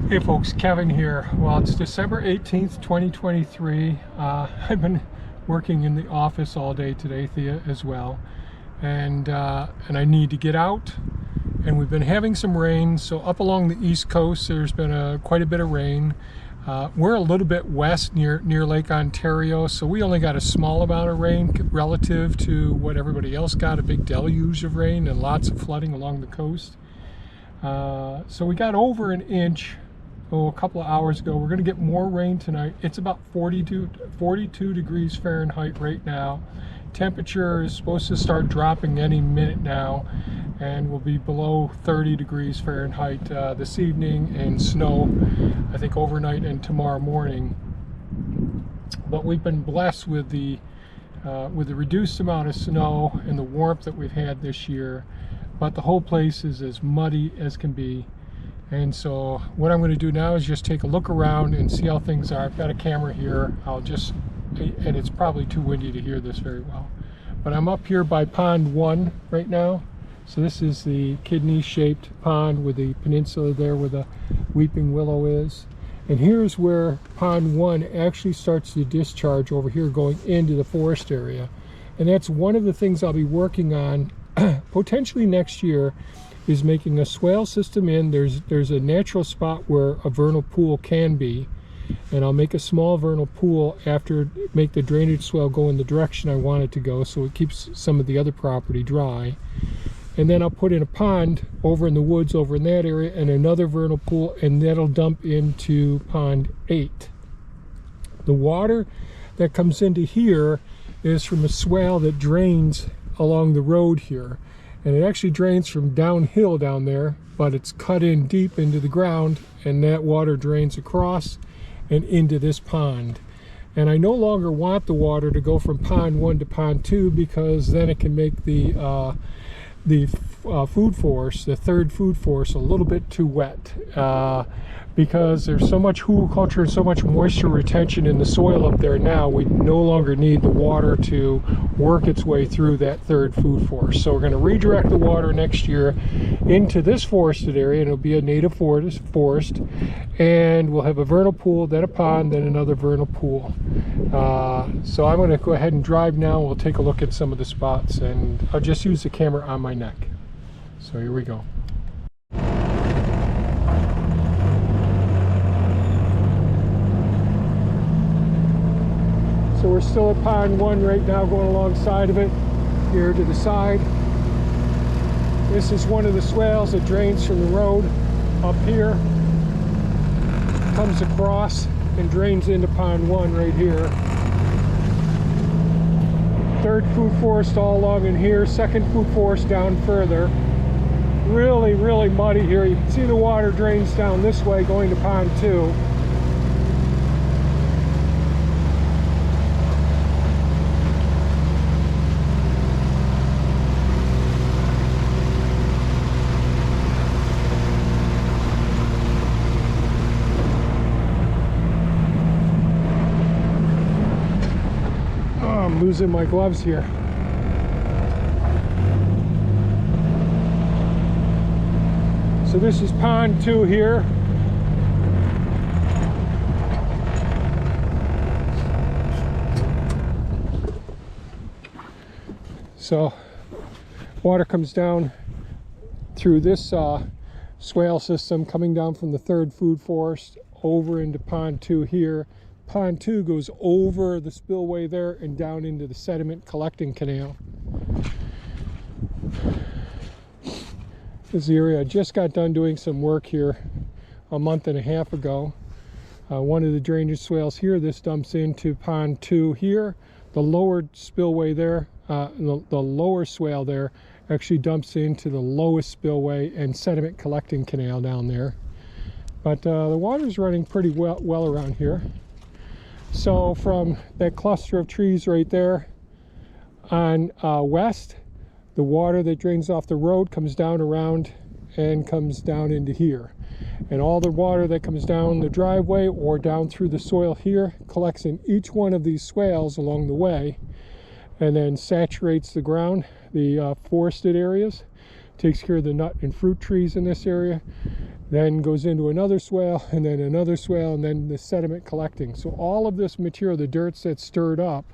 Hey folks, Kevin here. Well, it's December 18th, 2023. I've been working in the office all day today, Thea as well, and I need to get out. And we've been having some rain, so up along the East Coast, there's been quite a bit of rain. We're a little bit west near Lake Ontario, so we only got a small amount of rain relative to what everybody else got, a big deluge of rain and lots of flooding along the coast. So we got over an inch a couple of hours ago. We're going to get more rain tonight. It's about 42 degrees Fahrenheit right now. Temperature is supposed to start dropping any minute now, and will be below 30 degrees Fahrenheit this evening, and snow I think overnight and tomorrow morning. But we've been blessed with the reduced amount of snow and the warmth that we've had this year, but the whole place is as muddy as can be. And so what I'm going to do now is just take a look around and see how things are. I've got a camera here. And it's probably too windy to hear this very well, but I'm up here by pond 1 right now. So this is the kidney-shaped pond with the peninsula there where the weeping willow is. And here's where pond 1 actually starts to discharge over here going into the forest area. And that's one of the things I'll be working on potentially next year, is making a swale system in. There's a natural spot where a vernal pool can be, and I'll make a small vernal pool after, make the drainage swale go in the direction I want it to go, so it keeps some of the other property dry. And then I'll put in a pond over in the woods over in that area, and another vernal pool, and that'll dump into pond 8. The water that comes into here is from a swale that drains along the road here. And it actually drains from downhill down there, but it's cut in deep into the ground, and that water drains across and into this pond. And I no longer want the water to go from pond 1 to pond 2, because then it can make the food force, the third food force, a little bit too wet, because there's so much hugelkultur and so much moisture retention in the soil up there now. We no longer need the water to work its way through that third food force. So we're going to redirect the water next year into this forested area, and it'll be a native forest, and we'll have a vernal pool, then a pond, then another vernal pool. So I'm going to go ahead and drive now. We'll take a look at some of the spots, and I'll just use the camera on my neck. So here we go. So we're still at pond 1 right now, going alongside of it, here to the side. This is one of the swales that drains from the road up here, comes across and drains into pond 1 right here. Third food forest all along in here, second food forest down further. Really, really muddy here. You can see the water drains down this way going to pond 2. I'm losing my gloves here. So this is pond 2 here. So water comes down through this swale system, coming down from the third food forest over into pond 2 here. Pond 2 goes over the spillway there and down into the sediment collecting canal. This is the area I just got done doing some work here a month and a half ago. One of the drainage swales here, this dumps into pond 2 here. The lower spillway there, the lower swale there, actually dumps into the lowest spillway and sediment collecting canal down there. But the water's running pretty well around here. So from that cluster of trees right there on west, the water that drains off the road comes down around and comes down into here. And all the water that comes down the driveway or down through the soil here collects in each one of these swales along the way, and then saturates the ground, the forested areas, takes care of the nut and fruit trees in this area, then goes into another swale, and then another swale, and then the sediment collecting. So all of this material, the dirt that's stirred up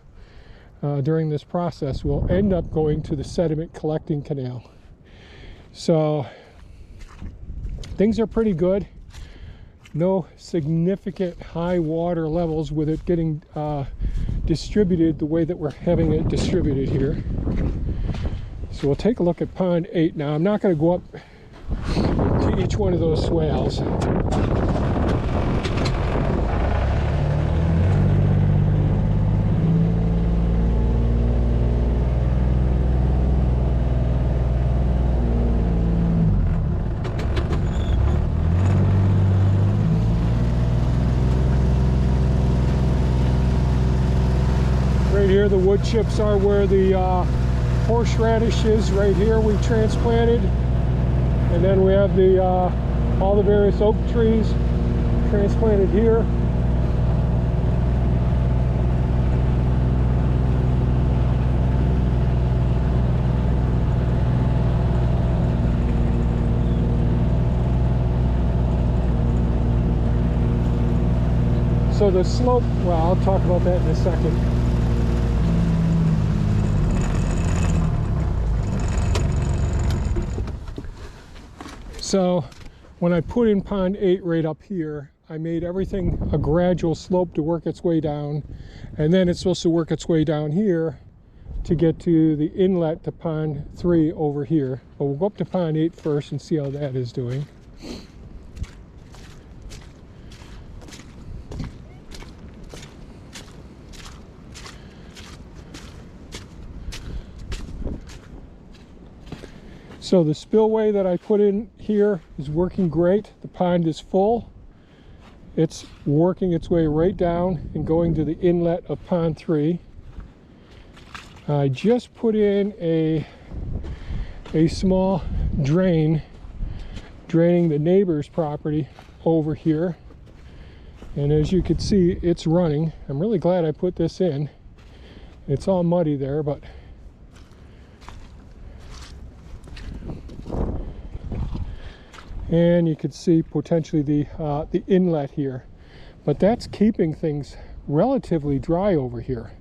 during this process, will end up going to the sediment collecting canal. So things are pretty good. No significant high water levels with it getting distributed the way that we're having it distributed here. So we'll take a look at pond 8 now. I'm not going to go up to each one of those swales. Right here, the wood chips are where the horseradish is. Right here we transplanted. And then we have the all the various oak trees transplanted here. So the slope, well, I'll talk about that in a second. So when I put in pond 8 right up here, I made everything a gradual slope to work its way down, and then it's supposed to work its way down here to get to the inlet to pond 3 over here. But we'll go up to pond 8 first and see how that is doing. So the spillway that I put in here is working great. The pond is full. It's working its way right down and going to the inlet of pond 3. I just put in a small drain draining the neighbor's property over here. And as you can see, it's running. I'm really glad I put this in. It's all muddy there, but and you can see potentially the inlet here, but that's keeping things relatively dry over here.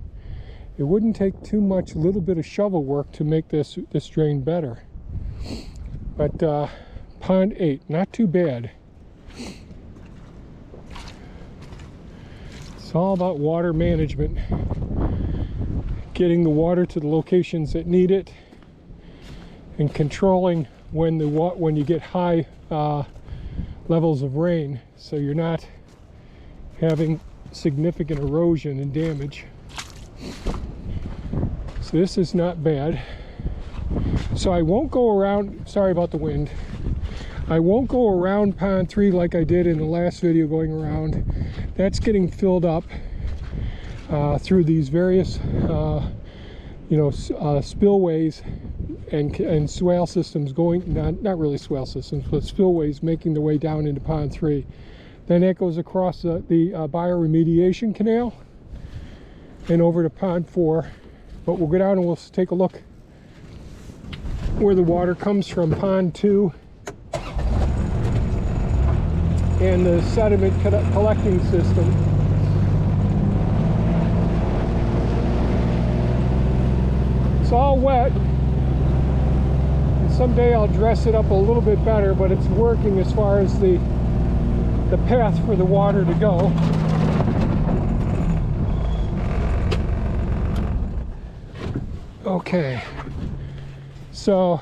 It wouldn't take too much, little bit of shovel work to make this drain better. But pond 8, not too bad. It's all about water management, getting the water to the locations that need it, and controlling when you get high levels of rain, so you're not having significant erosion and damage. So this is not bad. So I won't go around, sorry about the wind, I won't go around pond 3 like I did in the last video going around. That's getting filled up through these various spillways and swale systems going, not really swale systems, but spillways making their way down into pond 3. Then that goes across the bioremediation canal and over to pond 4. But we'll go down and we'll take a look where the water comes from pond 2 and the sediment collecting system. It's all wet. Someday I'll dress it up a little bit better, but it's working as far as the path for the water to go. Okay, so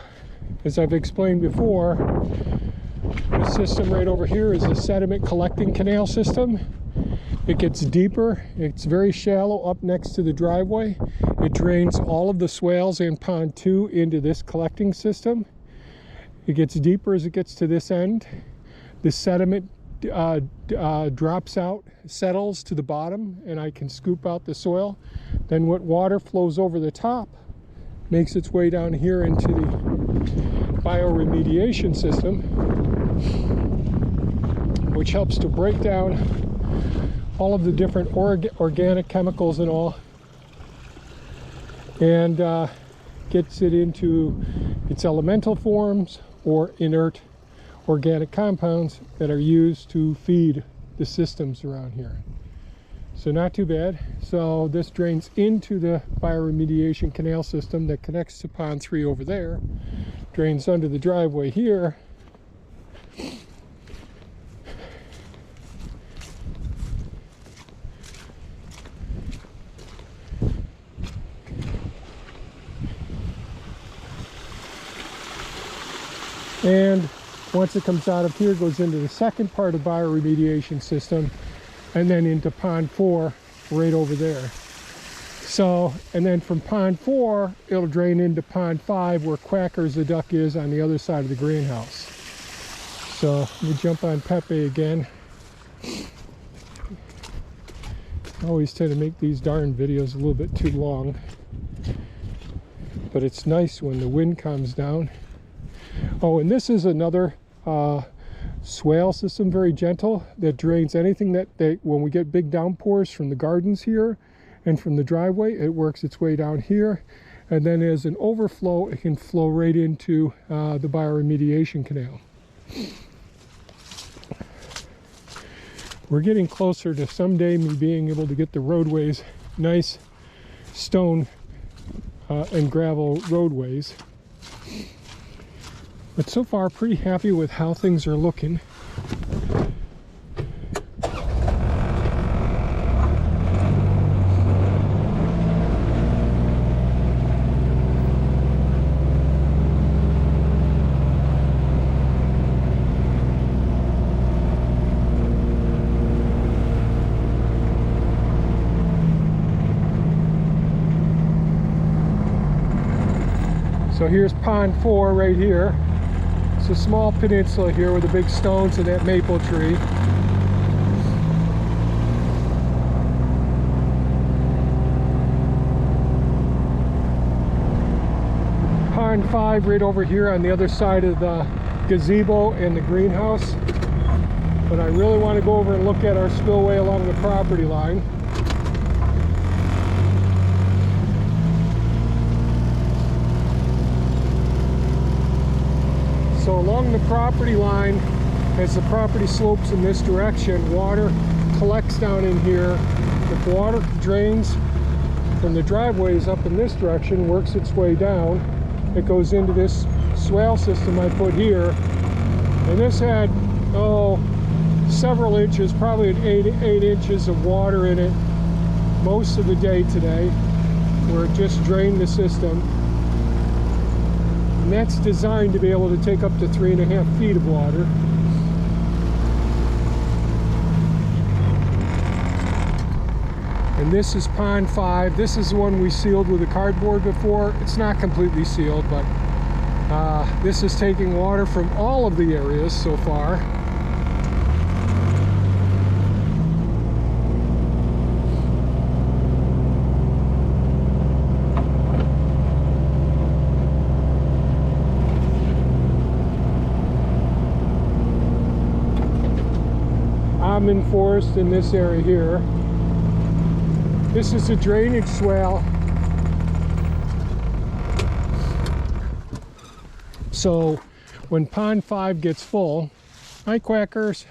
as I've explained before, the system right over here is a sediment collecting canal system. It gets deeper, it's very shallow up next to the driveway. It drains all of the swales in pond 2 into this collecting system. It gets deeper as it gets to this end. The sediment drops out, settles to the bottom, and I can scoop out the soil. Then what water flows over the top makes its way down here into the bioremediation system, which helps to break down all of the different organic chemicals and all, and gets it into its elemental forms or inert organic compounds that are used to feed the systems around here. So not too bad. So this drains into the bioremediation canal system that connects to pond 3 over there, drains under the driveway here, and once it comes out of here, it goes into the second part of bioremediation system, and then into pond 4 right over there. So, and then from pond 4 it'll drain into pond 5 where Quackers the duck is on the other side of the greenhouse. So let me jump on Pepe again. I always tend to make these darn videos a little bit too long, but it's nice when the wind comes down. Oh, and this is another swale system, very gentle, that drains anything that when we get big downpours from the gardens here and from the driveway, it works its way down here, and then as an overflow it can flow right into the bioremediation canal. We're getting closer to someday me being able to get the roadways nice stone and gravel roadways. But so far, pretty happy with how things are looking. So here's pond 4 right here. It's a small peninsula here with the big stones and that maple tree. Pond 5 right over here on the other side of the gazebo and the greenhouse. But I really want to go over and look at our spillway along the property line. So along the property line, as the property slopes in this direction, water collects down in here. If water drains from the driveways up in this direction, works its way down, it goes into this swale system I put here. And this had, several inches, probably 8 inches of water in it most of the day today, where it just drained the system. And that's designed to be able to take up to 3.5 feet of water. And this is pond 5. This is the one we sealed with a cardboard before. It's not completely sealed, but this is taking water from all of the areas so far. Almond forest in this area here. This is a drainage swale. So when pond 5 gets full, hi Quackers,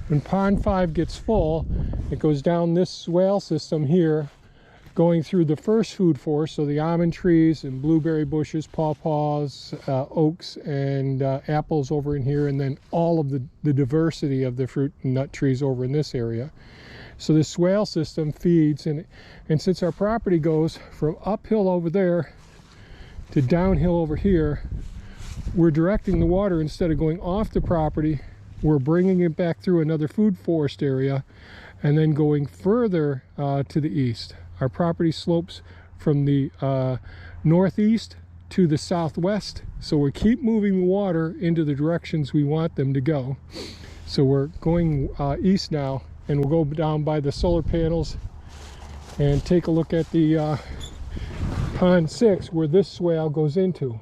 when pond 5 gets full, it goes down this swale system here, going through the first food forest, so the almond trees and blueberry bushes, pawpaws, oaks, and apples over in here, and then all of the diversity of the fruit and nut trees over in this area. So this swale system feeds, and since our property goes from uphill over there to downhill over here, we're directing the water, instead of going off the property, we're bringing it back through another food forest area and then going further to the east. Our property slopes from the northeast to the southwest, so we keep moving the water into the directions we want them to go. So we're going east now, and we'll go down by the solar panels and take a look at the pond 6 where this swale goes into.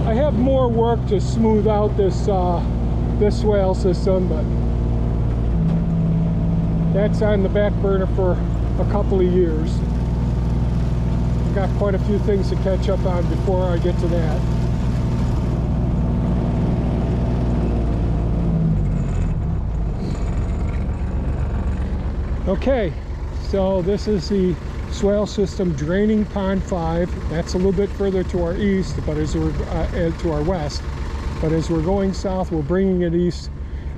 I have more work to smooth out this swale system, but that's on the back burner for a couple of years. I've got quite a few things to catch up on before I get to that. Okay, so this is the swale system draining Pond 5. That's a little bit further to our east, but as we're to our west. But as we're going south, we're bringing it east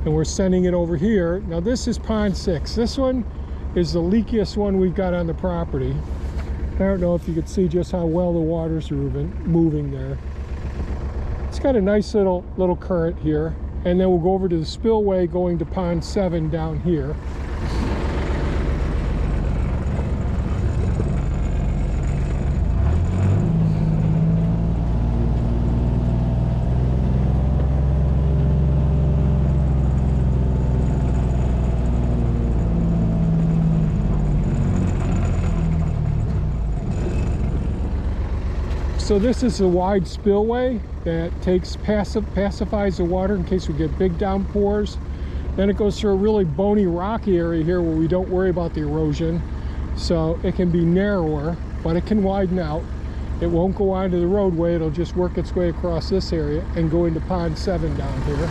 and we're sending it over here. Now this is Pond 6. This one is the leakiest one we've got on the property. I don't know if you can see just how well the water's moving there. It's got a nice little current here, and then we'll go over to the spillway going to Pond 7 down here. So this is a wide spillway that pacifies the water in case we get big downpours. Then it goes through a really bony rocky area here where we don't worry about the erosion. So it can be narrower, but it can widen out. It won't go onto the roadway, it'll just work its way across this area and go into Pond 7 down here.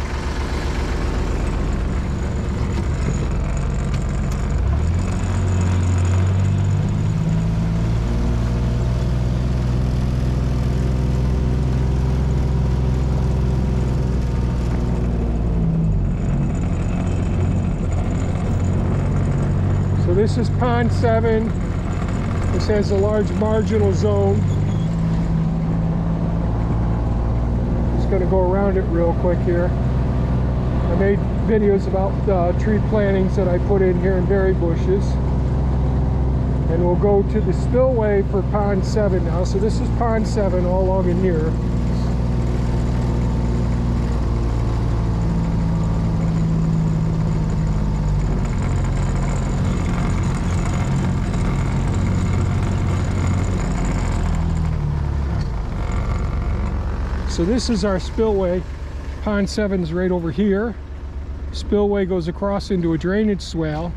This is Pond 7. This has a large marginal zone. Just going to go around it real quick here. I made videos about tree plantings that I put in here and berry bushes. And we'll go to the spillway for Pond 7 now. So this is Pond 7 all along in here. So this is our spillway. Pond 7 is right over here. Spillway goes across into a drainage swale.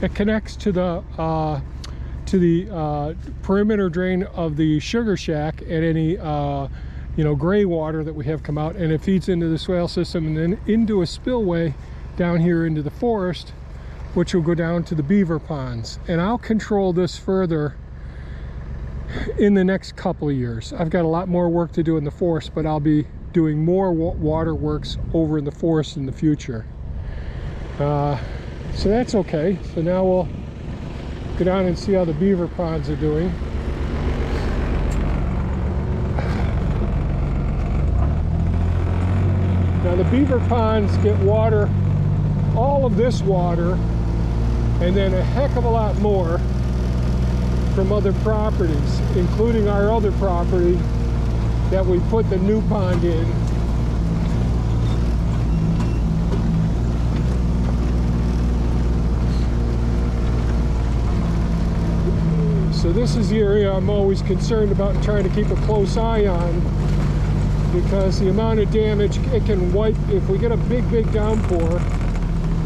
It connects to the perimeter drain of the sugar shack and any gray water that we have come out, and it feeds into the swale system and then into a spillway down here into the forest, which will go down to the beaver ponds. And I'll control this further in the next couple of years. I've got a lot more work to do in the forest, but I'll be doing more waterworks over in the forest in the future. So that's okay. So now we'll go down and see how the beaver ponds are doing. Now the beaver ponds get water, all of this water, and then a heck of a lot more from other properties, including our other property that we put the new pond in. So this is the area I'm always concerned about and trying to keep a close eye on, because the amount of damage it can wipe if we get a big downpour.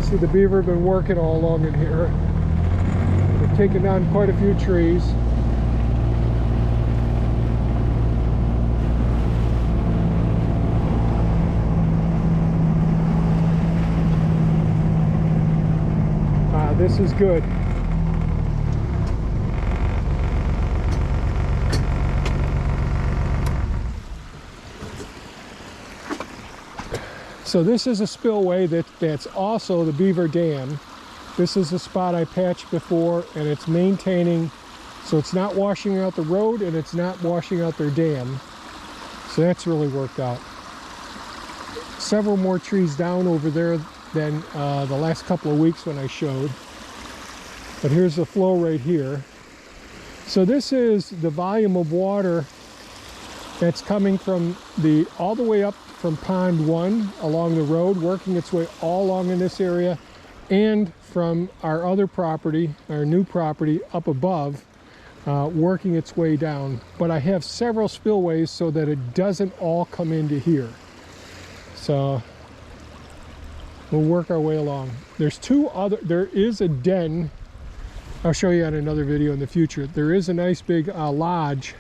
See, the beaver have been working all along in here. Taking down quite a few trees. This is good. So this is a spillway that's also the beaver dam. This is the spot I patched before, and it's maintaining, so it's not washing out the road and it's not washing out their dam. So that's really worked out. Several more trees down over there than the last couple of weeks when I showed. But here's the flow right here. So this is the volume of water that's coming from all the way up from Pond 1 along the road, working its way all along in this area, and from our other property, our new property up above, working its way down. But I have several spillways so that it doesn't all come into here. So we'll work our way along. There is a den I'll show you on another video in the future. There is a nice big lodge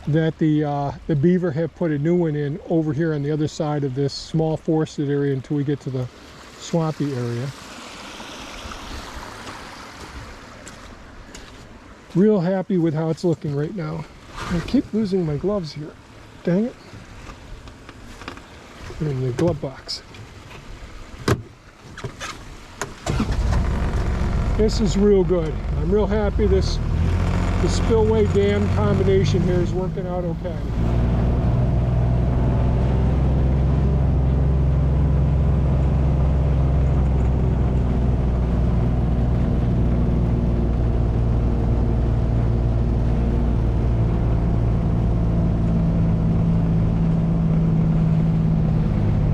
that the beaver have put a new one in over here on the other side of this small forested area until we get to the swampy area. Real happy with how it's looking right now. I keep losing my gloves here. Dang it. They're in the glove box. This is real good. I'm real happy the spillway dam combination here is working out okay.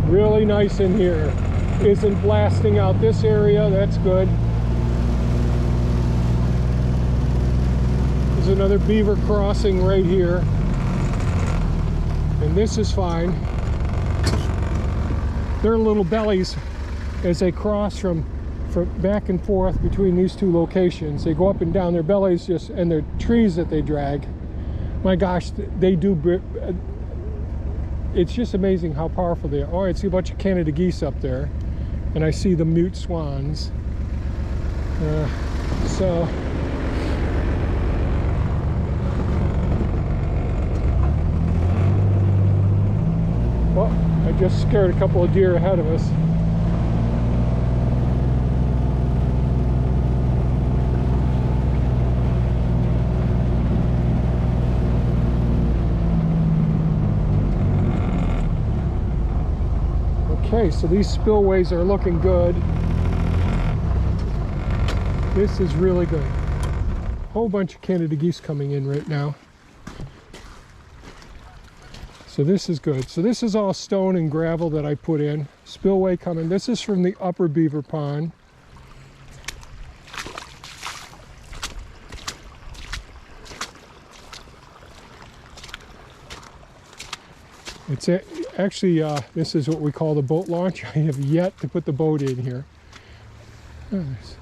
Really nice in here. Isn't blasting out this area, that's good. There's another beaver crossing right here. And this is fine. Their little bellies, as they cross from back and forth between these two locations, they go up and down. Their bellies just, and their trees that they drag, my gosh, they do. It's just amazing how powerful they are. Oh, I see a bunch of Canada geese up there, and I see the mute swans. Well, I just scared a couple of deer ahead of us. Okay, so these spillways are looking good. This is really good. Whole bunch of Canada geese coming in right now. So this is good. So this is all stone and gravel that I put in. Spillway coming. This is from the upper beaver pond. It's actually, this is what we call the boat launch. I have yet to put the boat in here. There's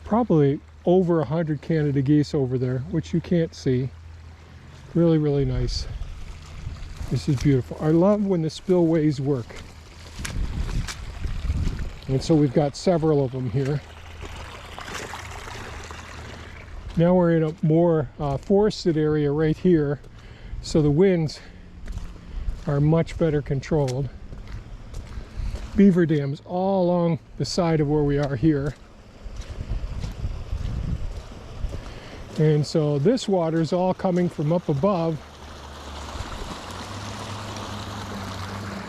probably over 100 Canada geese over there, which you can't see. Really, really nice. This is beautiful. I love when the spillways work. And so we've got several of them here. Now we're in a more forested area right here, so the winds are much better controlled. Beaver dams all along the side of where we are here. And so this water is all coming from up above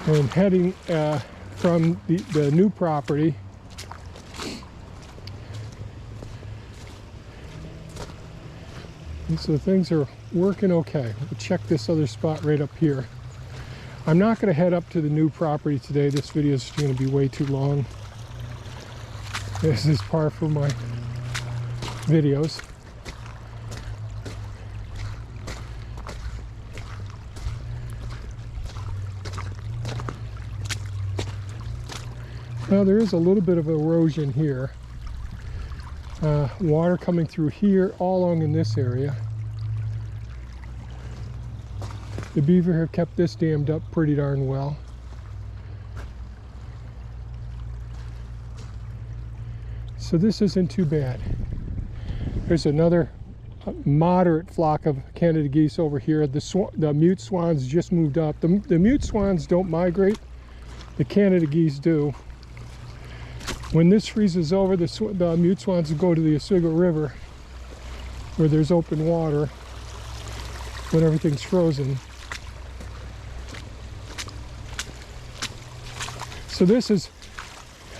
and heading from the new property. And so things are working okay. We'll check this other spot right up here. I'm not going to head up to the new property today. This video is going to be way too long. This is par for my videos. Now there is a little bit of erosion here. Water coming through here all along in this area. The beaver have kept this dammed up pretty darn well. So this isn't too bad. There's another moderate flock of Canada geese over here. The mute swans just moved up. The mute swans don't migrate. The Canada geese do. When this freezes over, the mute swans will go to the Oswego River where there's open water when everything's frozen. So this is,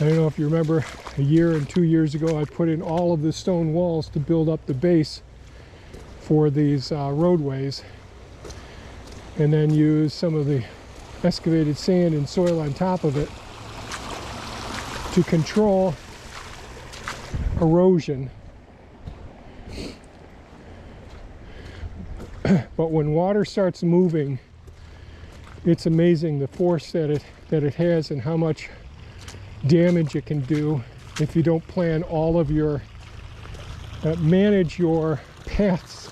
I don't know if you remember, a year and 2 years ago I put in all of the stone walls to build up the base for these roadways, and then use some of the excavated sand and soil on top of it to control erosion. But when water starts moving, it's amazing the force that it has and how much damage it can do if you don't plan all of your manage your paths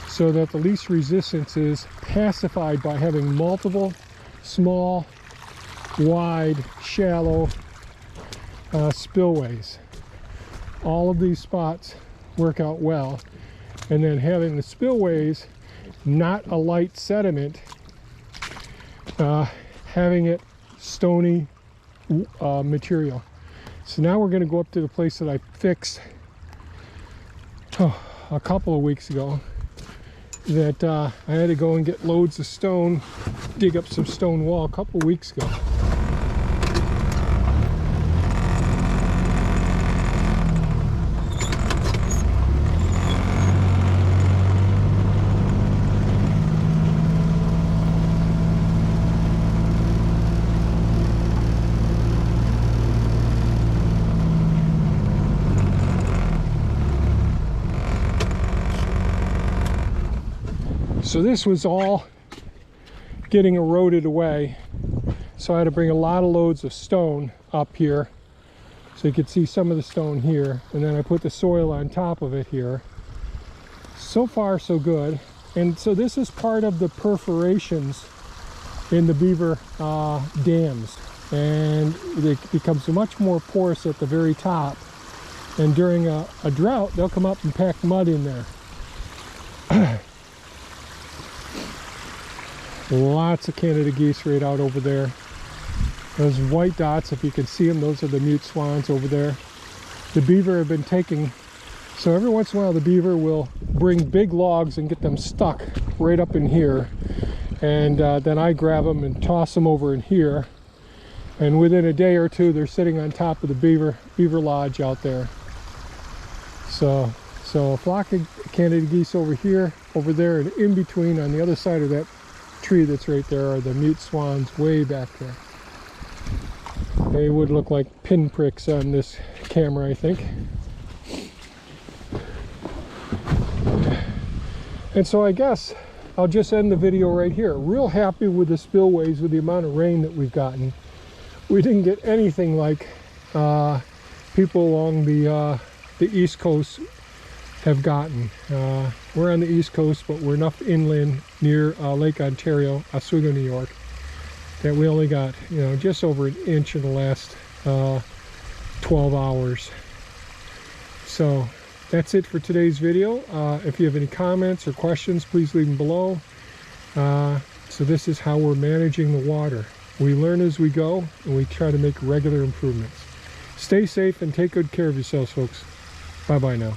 so that the least resistance is pacified by having multiple small, wide, shallow spillways. All of these spots work out well, and then having the spillways not a light sediment, having it stony material. So now we're going to go up to the place that I fixed a couple of weeks ago, that I had to go and get loads of stone, dig up some stone wall a couple of weeks ago. So this was all getting eroded away, so I had to bring a lot of loads of stone up here, so you could see some of the stone here, and then I put the soil on top of it here. So far so good. And so this is part of the perforations in the beaver dams, and it becomes much more porous at the very top, and during a drought they'll come up and pack mud in there. Lots of Canada geese right out over there. Those white dots, if you can see them, those are the mute swans over there. The beaver have been taking, so every once in a while the beaver will bring big logs and get them stuck right up in here, and then I grab them and toss them over in here, and within a day or two they're sitting on top of the beaver lodge out there. So a flock of Canada geese over here, over there, and in between on the other side of that tree that's right there are the mute swans way back there. They would look like pinpricks on this camera, I think. And so I guess I'll just end the video right here. Real happy with the spillways, with the amount of rain that we've gotten. We didn't get anything like people along the East Coast have gotten. We're on the East Coast, but we're enough inland near Lake Ontario, Oswego, New York, that we only got, you know, just over an inch in the last 12 hours. So that's it for today's video. If you have any comments or questions, please leave them below. So this is how we're managing the water. We learn as we go, and we try to make regular improvements. Stay safe and take good care of yourselves, folks. Bye-bye now.